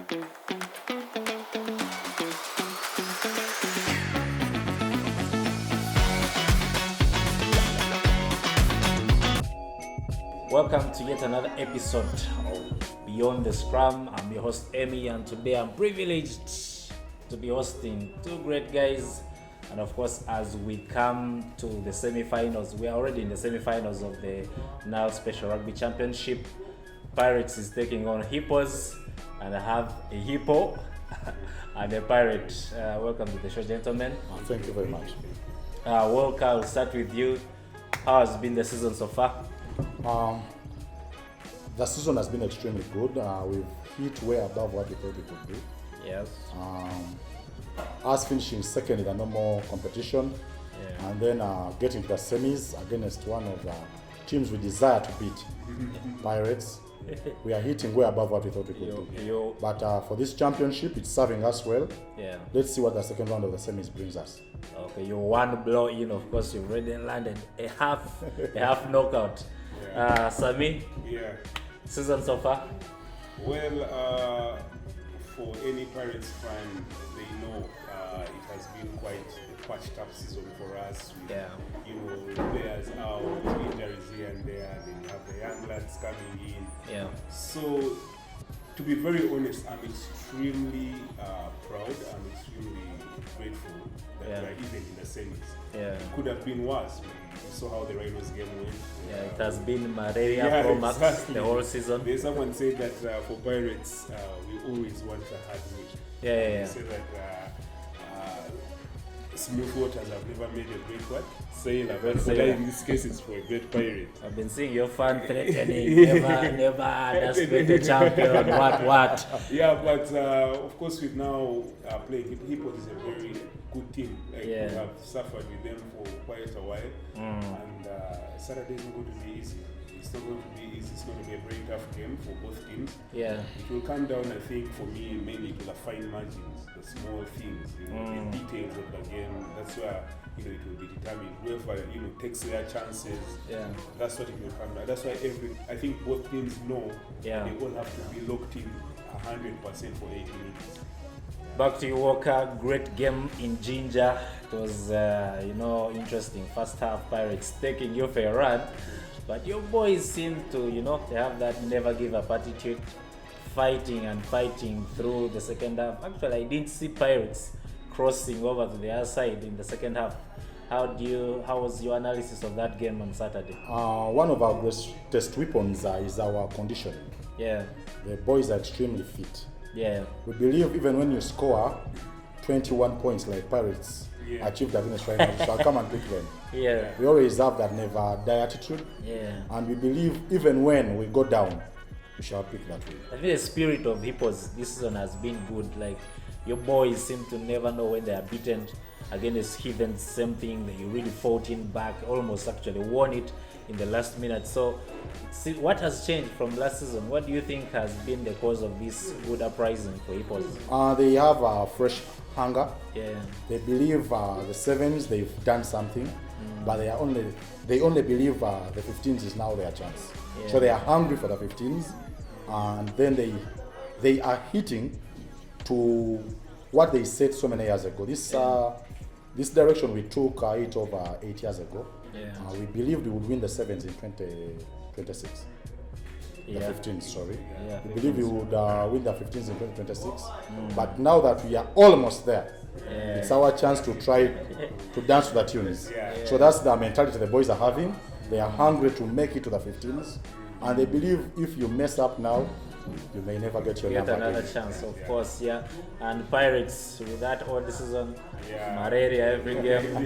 Welcome to yet another episode of Beyond the Scrum. I'm your host Emmy, and today I'm privileged to be hosting two great guys. And of course, as we come to the semi-finals, we are already in the semi-finals of the NAL Special Rugby Championship. Pirates is taking on Hippos, and I have a Hippo and a Pirate. Welcome to the show, gentlemen. Thank you very much. Well, I'll start with you. How has been the season so far? The season has been extremely good. We've hit way above what we thought we could do. Yes. Us finishing second in the normal competition, and then getting to the semis against one of the teams we desire to beat, Pirates. We are hitting way above what we thought we could do. But for this championship, it's serving us well. Yeah. Let's see what the second round of the semis brings us. Okay, you're one blow in. Of course, you've already landed a half knockout. Sami, season so far? Well, for any Pirates fan, they know it has been quite a patched up season for us. With, players out, injuries here and there. Then you have the young lads coming in. Yeah. So, to be very honest, I'm extremely proud. I'm extremely grateful that we are even in the semis. Yeah. It could have been worse. We saw how the Rhinos game went. Yeah, it has been malaria pro max the whole season. There's someone said that for Pirates, we always want a hard win. Yeah. They say that smooth waters have never made a great what? Sailor. But in this case, it's for a great pirate. I've been seeing your fan threatening, never underestimate the champion, what? Yeah, but of course, with now playing Hippos is a very good team. Like, we have suffered with them for quite a while, and Saturday is not going to be easy. It's not going to be easy. It's going to be a very tough game for both teams. Yeah. It will come down, I think, for me, mainly to the fine margins, the small things, the details of the game. That's where it will be determined. Whoever takes their chances. Yeah. That's what it will come down. That's why I think both teams know they all have to be locked in 100% for 80 minutes. Back to you, Walker. Great game in Ginger. It was, interesting. First half, Pirates taking you for a run. But your boys seem to, they have that never give up attitude, fighting through the second half. Actually, I didn't see Pirates crossing over to the other side in the second half. How was your analysis of that game on Saturday? One of our greatest weapons is our conditioning. Yeah. The boys are extremely fit. Yeah. We believe even when you score 21 points like Pirates achieved against right now, shall come and pick them. Yeah. We always have that never die attitude. Yeah. And we believe even when we go down, we shall pick that way. I think the spirit of Hippos this season has been good. Like, your boys seem to never know when they are beaten. Against Heathen, same thing. You really fought in back, almost actually won it in the last minute. So, see, what has changed from last season? What do you think has been the cause of this good uprising for Hippos? They have a fresh hunger. Yeah. They believe the sevens they've done something, but they only believe the 15s is now their chance. Yeah. So they are hungry for the 15s, and then they are hitting to what they said so many years ago. This direction we took it over 8 years ago. Yeah. We believed we would win the sevens in 2026. The 15s, sorry. Yeah, we believe we would win the 15s in 2026. But now that we are almost there, it's our chance to try to dance to the tunes. So that's the mentality the boys are having. They are hungry to make it to the 15s. And they believe if you mess up now, you may never get your number another again. chance, of course, And Pirates, with that all season, malaria every game.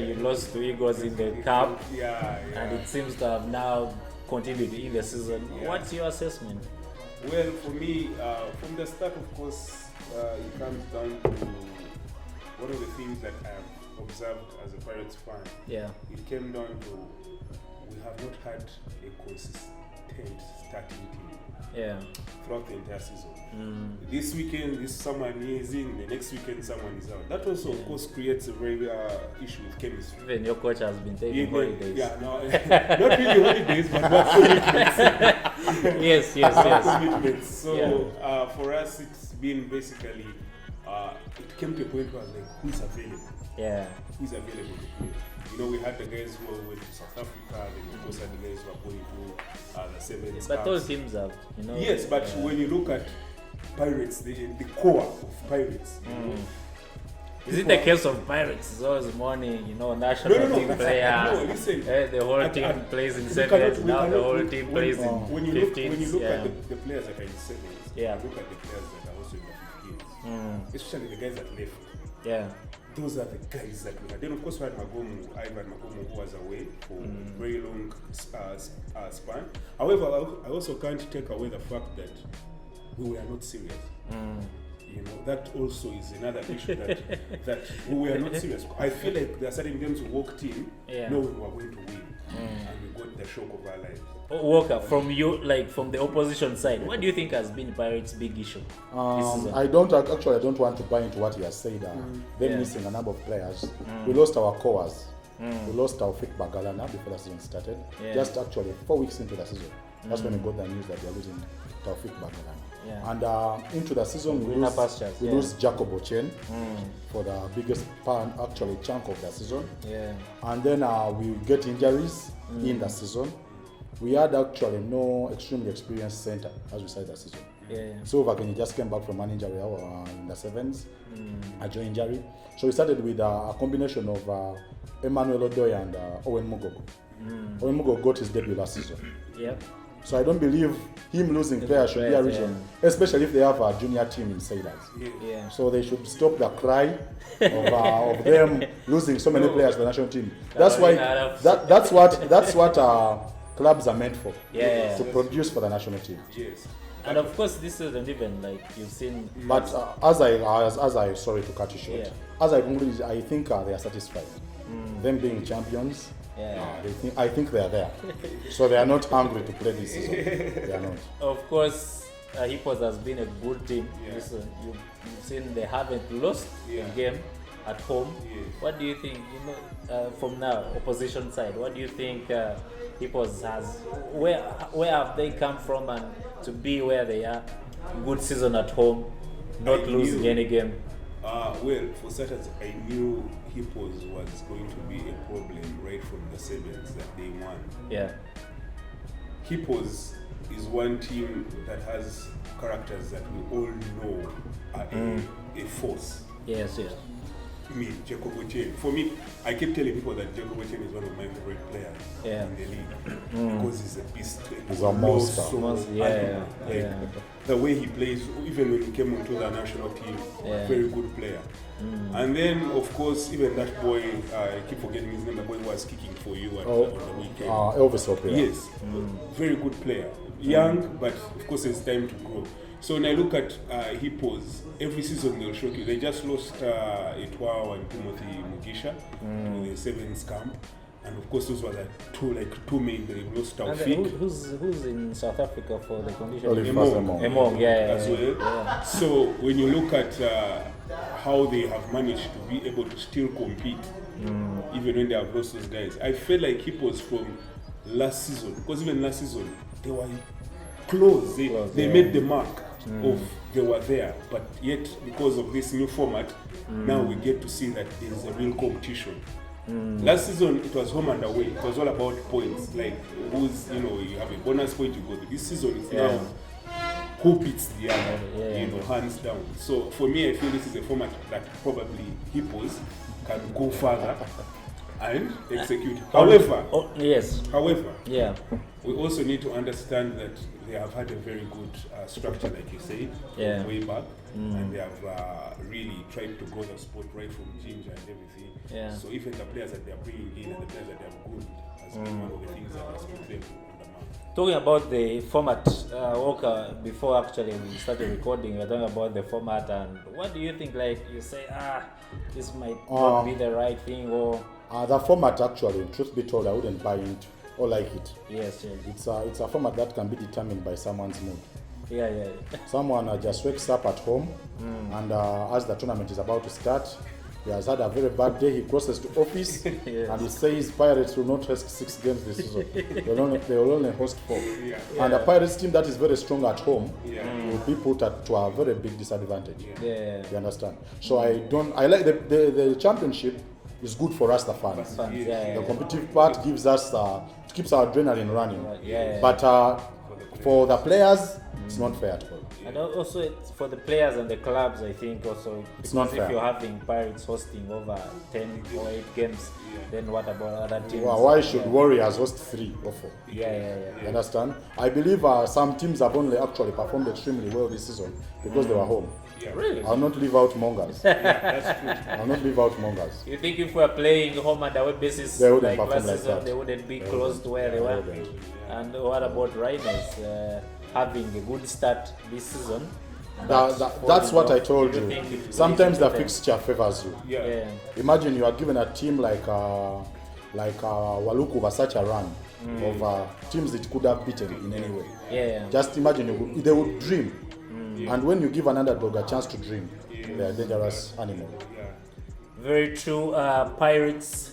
You lost to Eagles in the cup, and it seems to have now continued in the season. What's your assessment? Well, for me, from the start, of course, it comes down to one of the things that I have observed as a Pirates fan. Yeah. It came down to we have not had a consistent starting team. throughout the entire season. This weekend, someone is in, the next weekend someone is out. That also, of course, creates a very issue with chemistry. Even your coach has been taking holidays. Yeah, no, not really holidays, but work commitments. Yes. Commitments. So for us, it's been basically, it came to a point where I was like, who's available? Yeah. Who's available to play? You know, we had the guys who went to South Africa, then of course had the guys who are going to the Sevens. But all teams have, Yes, but when you look at Pirates, the core of Pirates, is it the case of Pirates? It's always morning, national team players. No, listen. The whole team plays in sevens. Now the whole team plays in 15s. When you look at the players that are in sevens, look at the players that are also in the 15s. Especially the guys that left. Yeah. Those are the guys that we had. Then of course we had Ivan Magomu, who was away for a very long span. However, I also can't take away the fact that we were not serious. That also is another issue that we were not serious. I feel like there are certain games we walked in knowing we were going to win, and we got the shock of our lives. Walker, from you, from the opposition side, what do you think has been Pirates' big issue this season? I don't want to buy into what he has said. They're missing a number of players. We lost our cores. We lost our Fik Bagalana before the season started. Just actually 4 weeks into the season. That's when we got the news that we are losing Taufik Bagalana. And into the season, we lose Jacob Ochen for the biggest chunk of the season. And then we get injuries in the season. We had actually no extremely experienced center as we started the season. So Vakeni just came back from an injury in the sevens, a joint injury. So we started with a combination of Emmanuel Odoy and Owen Mugogo. Owen Mugogo got his debut last season. So I don't believe him losing players should be a reason, especially if they have a junior team in Sailors. So they should stop the cry of them losing so many players to the national team. That's why that's what clubs are meant for. To produce for the national team. And of course, this isn't even you've seen. But as I sorry to cut you short. As I conclude, I think they are satisfied. Them being champions. I think they are there. So they are not hungry to play this season. They are not. Of course, Hippos has been a good team. Listen, you've seen they haven't lost a game at home. What do you think, from now, opposition side, what do you think Hippos has, where have they come from and to be where they are? Good season at home, not losing any game. Well, for starters, I knew Hippos was going to be a problem right from the sevens that they won. Hippos is one team that has characters that we all know are a force. Jacob Ochen. For me, I keep telling people that Jacob Ochen is one of my favorite players in the league because he's a beast. He's a monster. The way he plays, even when he came onto the national team, very good player. And then, of course, even that boy, I keep forgetting his name, the boy who was kicking for you on the weekend. Elvis Opera. Yes, very good player. Young, but of course, it's time to grow. So when I look at Hippos, every season they'll shock you. They just lost Etwao and Timothy Mugisha to the sevens camp. And of course, those were the two main. They lost Taufik. Who's in South Africa for the condition? Emong. As well. So when you look at how they have managed to be able to still compete, even when they have lost those guys, I feel like Hippos from last season, because even last season they were close. They made the mark of they were there, but yet because of this new format, now we get to see that there is a real competition. Last season it was home and away. It was all about points, like who's you have a bonus point you go to. This season it's now who beats the other, hands down. So for me, I feel this is a format that probably Hippos can go further and execute. However, we also need to understand that they have had a very good structure, like you said, from way back, and they have really tried to grow the sport right from ginger and everything. So even the players that they are bringing in and the players that they have good has been one of the things that has put them on the map. Talking about the format, Walker, before actually we started recording, we were talking about the format, and what do you think? You say, this might not be the right thing, or the format actually, truth be told, I wouldn't buy into or like it. Yes. It's a format that can be determined by someone's mood. Yeah. Someone just wakes up at home and as the tournament is about to start, he has had a very bad day. He crosses to office and he says Pirates will not host 6 games this season. They will only host 4. And the Pirates team that is very strong at home will be put to a very big disadvantage. You understand? So I like the championship is good for us, the fans. The competitive part gives us keeps our adrenaline running. But for the players, it's not fair at all. And also it's for the players and the clubs, I think also. It's not fair. If you're having Pirates hosting over 10 or 8 games, then what about other teams? Well, why should Warriors host 3 or 4? You understand? I believe some teams have only actually performed extremely well this season because they were home. Really? I'll not leave out Mongers. That's true. I'll not leave out Mongers. You think if we're playing home and away basis They wouldn't like perform last like season, that. they wouldn't be close to where they were? And what about Rhinos having a good start this season? That's what I told you. think Sometimes the it's fixture favors you. Yeah. Imagine you are given a team like Waluku over such a run of teams that could have beaten in any way. Yeah. Just imagine they would dream. And when you give an underdog a chance to dream, they are dangerous animal. Very true. Pirates.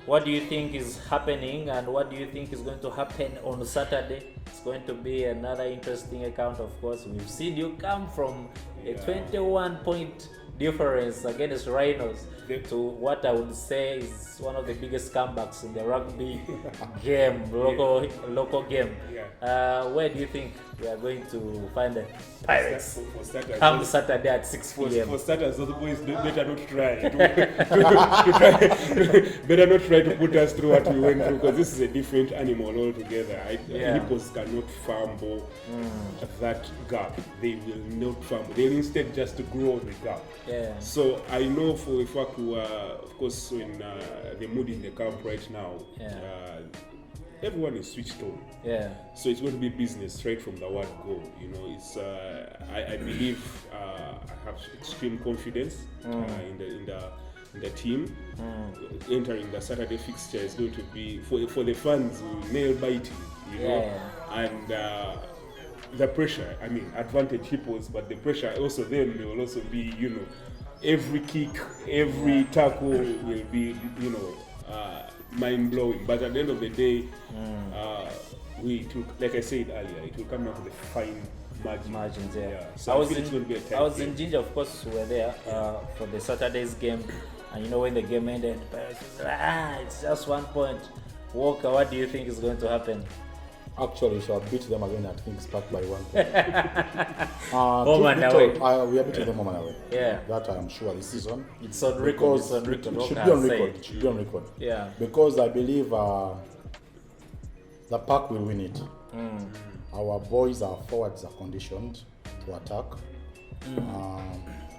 What do you think is happening, and what do you think is going to happen on Saturday? It's going to be another interesting account, of course. We've seen you come from a 21-point difference against Rhinos to what I would say is one of the biggest comebacks in the rugby game, local game. Where do you think we are going to find the Pirates come Saturday at 6 p.m.? For starters, those boys better not try better not try to put us through what we went through, because this is a different animal altogether. Hippos cannot fumble that gap. They will not fumble. They'll instead just grow the gap. So I know for a fact we are, of course, in the mood in the camp right now. Everyone is switched on. So it's going to be business straight from the word go. You know, it's I believe I have extreme confidence in the team. Entering the Saturday fixture is going to be for the fans nail biting. You know, and the pressure. I mean, advantage Hippos, but the pressure also then will also be, you know, every kick, every tackle will be, you know, mind-blowing. But at the end of the day, like I said earlier, it will come down to the fine margins. So I was in Ginger, of course. We were there for the Saturday's game, and you know when the game ended, it's just 1 point. Walker, what do you think is going to happen? Actually, we shall beat them again at Kings Park by 1 point. Home and away. We are beating them home and away. That I am sure this season. It's on record. It should be on record. It should be on record. Because I believe the Park will win it. Our boys, our forwards are conditioned to attack,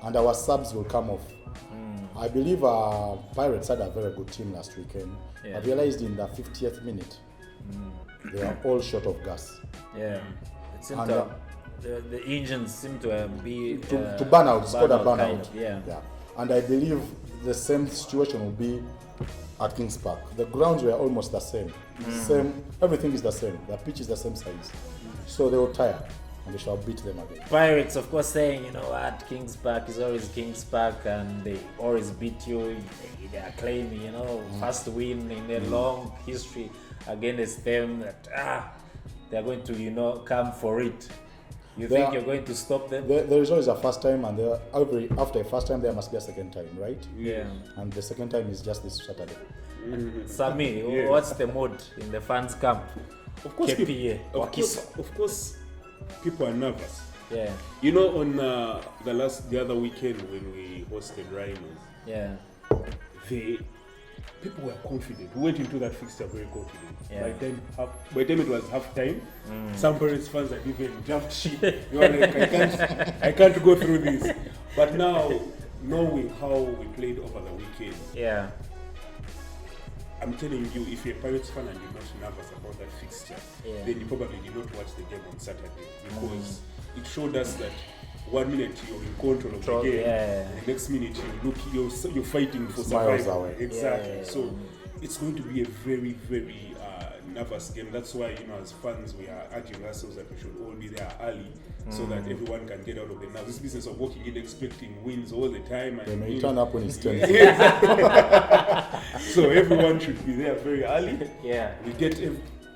and our subs will come off. I believe Pirates had a very good team last weekend. I realized in the 50th minute, they are all short of gas. It seems the engines seem to be to burn out. It's called a burnout. Kind of, And I believe the same situation will be at Kings Park. The grounds were almost the same. Everything is the same. The pitch is the same size. So they will tire, and we shall beat them again. Pirates, of course, saying, you know what, Kings Park is always Kings Park, and they always beat you. They are claiming, you know, first win in a long history against them, that they are going to, you know, come for it. You think you're going to stop them? There is always a first time, and after a first time there must be a second time, right? And the second time is just this Saturday. Sami, what's the mood in the fans camp? Of course, of course, people are nervous. You know, on the other weekend when we hosted Rhinos, people were confident. We went into that fixture very confident. By the time it was half time, some Pirates fans had even jumped ship. You know, like, I can't go through this. But now, knowing how we played over the weekend, I'm telling you, if you're a Pirates fan and you're not nervous about that fixture, then you probably did not watch the game on Saturday, because it showed us that 1 minute you're in control of the game, and the next minute you're fighting for survival. Away. Exactly. So it's going to be a very, very nervous game. That's why, as fans, we are urging ourselves that we should all be there early so that everyone can get out of the nerves. This business of walking in expecting wins all the time. And, They may turn up when it's 10. So everyone should be there very early. Yeah. We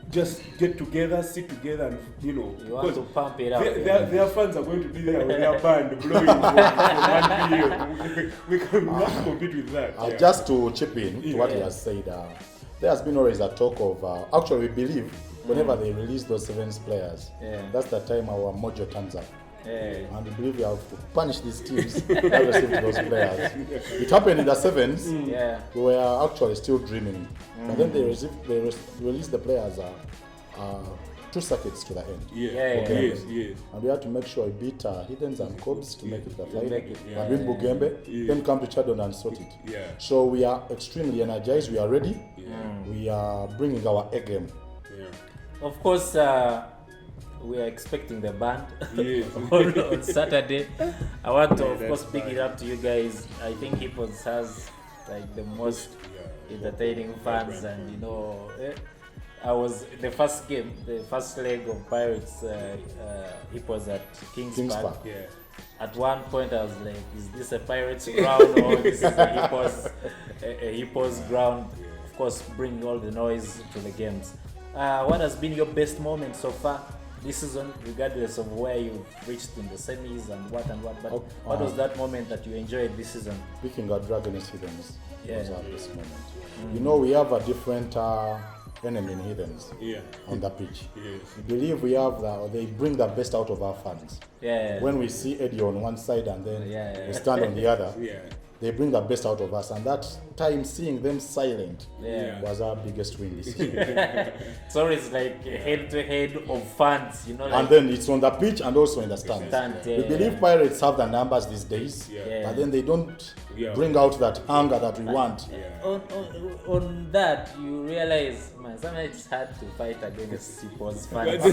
just get together, sit together, and You want to pump it up. Their fans are going to be there with their band blowing from 1 p.m. We cannot compete with that. Just to chip in to what he has said, there has been always a talk of, actually we believe whenever they release those 7 players, that's the time our mojo turns up. And we believe we have to punish these teams that received those players. It happened in the 7s. We were actually still dreaming. But then they released the players 2 circuits to the end. Yes. And we had to make sure we beat Hiddens and Cobs to make it the final. And win Bugembe, then come to Chadon and sort it. So we are extremely energized. We are ready. We are bringing our A game. Of course, we are expecting the band on Saturday. I want to, of course, pick it up to you guys. I think Hippos has like the most entertaining fans, and I was the first leg of Pirates Hippos at Kings Park. At one point I was like, is this a Pirates ground or this is a Hippos ground? Of course, bring all the noise to the games. What has been your best moment so far this season, regardless of where you've reached in the semis and what? But what was that moment that you enjoyed this season? Speaking of Dragons Hiddens, was at this moment. We have a different enemy in Hiddens on the pitch. We believe we have they bring the best out of our fans. When we see Eddie on one side and then we stand on the other, they bring the best out of us, and that time seeing them silent was our biggest win this year. It's always like head to head of fans, and then it's on the pitch and also in the stands. We believe Pirates have the numbers these days, but then they don't bring out that hunger that we want. On that, you realize, man, sometimes it's hard to fight against Hippos fans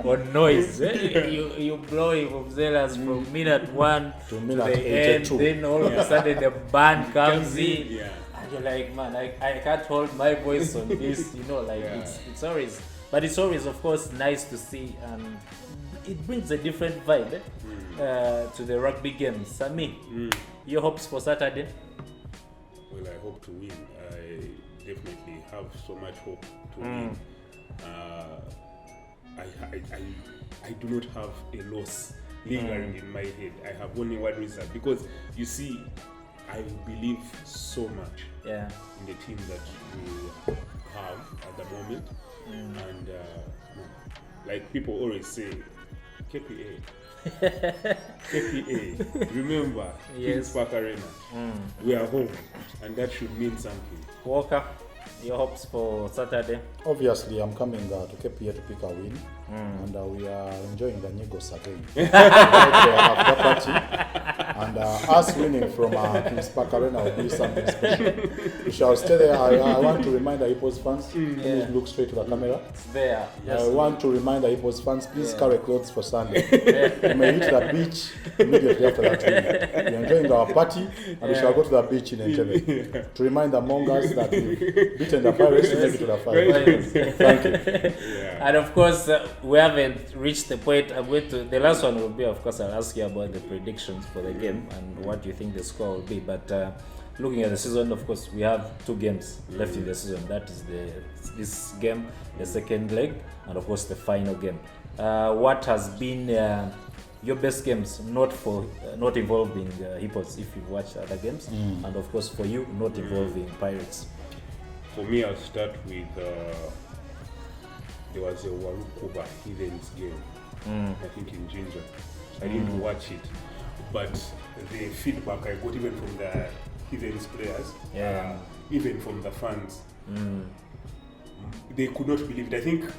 on noise. You blow him from zealous from minute 1 to minute the end, 82. then all of a sudden the band comes in, and you're like, man, I can't hold my voice on this, it's always, but it's always, of course, nice to see, and it brings a different vibe to the rugby games. Sami, your hopes for Saturday? Well, I hope to win. I definitely have so much hope to win. I do not have a loss lingering in my head. I have only one result, because you see, I believe so much in the team that we have at the moment, and like people always say, KPA. KPA. Remember, Kings Park Arena. We are home, and that should mean something. Walker, your hopes for Saturday? Obviously, I'm coming to KPA to pick a win, and we are enjoying the Negos again. After party, and us winning from Kings Park Arena will be something special. We shall stay there. I want to remind the Hippos fans, please look straight to the camera. It's there. I want to remind the Hippos fans, please carry clothes for Sunday. We may hit the beach immediately after that win. We're enjoying our party, and we shall go to the beach in Entebbe to remind the Mongers that we've beaten the Pirates to make it to the finals. Thank you. And of course, we haven't reached the point. The last one will be, of course, I'll ask you about the predictions for the game and what you think the score will be. But looking at the season, of course, we have 2 games left in the season. That is this game, the second leg, and of course the final game. What has been your best games, not involving Hippos, if you've watched other games, and of course for you, not involving Pirates? For me, I'll start with there was a Warukuba Hiddens game, I think in Ginger. I didn't watch it, but the feedback I got even from the Hiddens players, even from the fans, they could not believe it. I think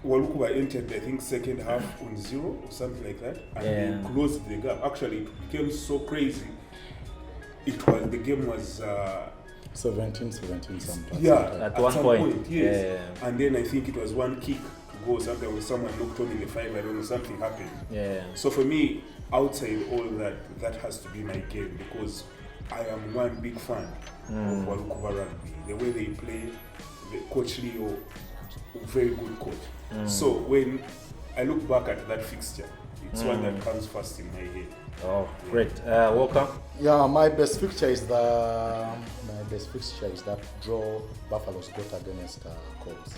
Warukuba entered, second half on 0 or something like that, and they closed the gap. Actually, it became so crazy. The game was 17 sometimes. At one point. Yes. And then I think it was one kick to go, something when someone knocked on in the 5, I don't know, something happened. So for me, outside all that has to be my game, because I am one big fan of Warukuba rugby. The way they play, the Coach Leo, very good coach. So when I look back at that fixture, it's one that comes first in my head. Oh, great. Welcome. Yeah, my best fixture is that draw Buffalo's got against Colts.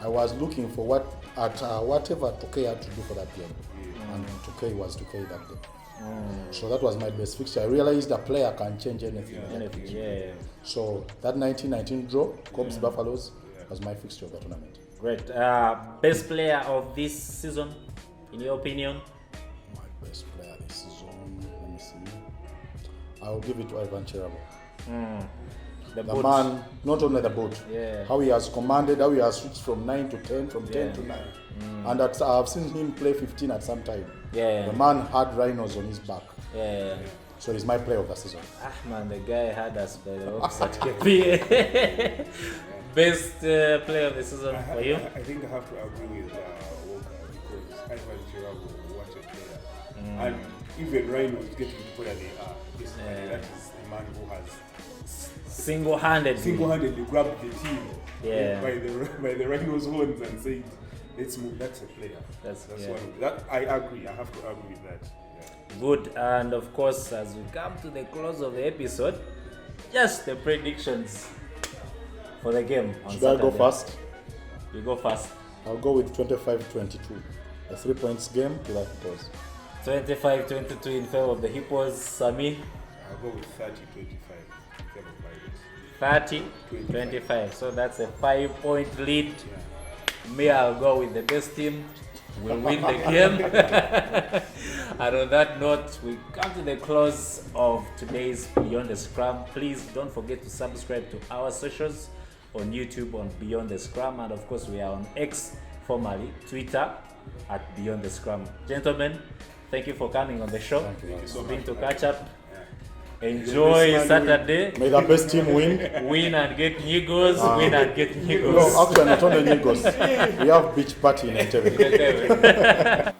I was looking for whatever Tokay had to do for that game, and Tokay was Tokay that day. So that was my best fixture. I realized a player can change anything. Yeah. So that 1919 draw, Cubs Buffaloes, was my fixture of the tournament. Great. Best player of this season, in your opinion? My best player this season, let me see. I will give it to Ivan Cherabo. The man, not only the boat, how he has commanded, how he has switched from 9 to 10, from 10 to 9. And I've seen him play 15 at some time. The man had rhinos on his back. So he's my player of the season. Man, the guy had us by the ropes at KP. Best player of the season for you? I think I have to agree with Walker, because Ivan Cherabo, what a player. And even rhinos getting to where they are. That is the man who has single-handedly grabbed the team by the rhinos' horns and said, let's move. That's a player. That's one. That I agree. I have to agree with that. Good. And of course, as we come to the close of the episode, just the predictions for the game on Should Saturday. I go first? You go first. I'll go with 25-22. A 3 points game to the Hippos. 25-22 in favor of the Hippos. Sami? I'll go with 30-25 in favor of Pirates. 30-25. So that's a 5-point lead. Me, I'll go with the best team. We'll win the game. And on that note, we come to the close of today's Beyond the Scrum. Please don't forget to subscribe to our socials on YouTube on Beyond the Scrum. And of course, we are on X, formerly Twitter, at Beyond the Scrum. Gentlemen, thank you for coming on the show. Thank you so Been much. to catch up. Enjoy Saturday. May the best team win. Win and get Nigos. Win and get Nigos. No, actually, not only Nigos. We have beach party in Entebbe.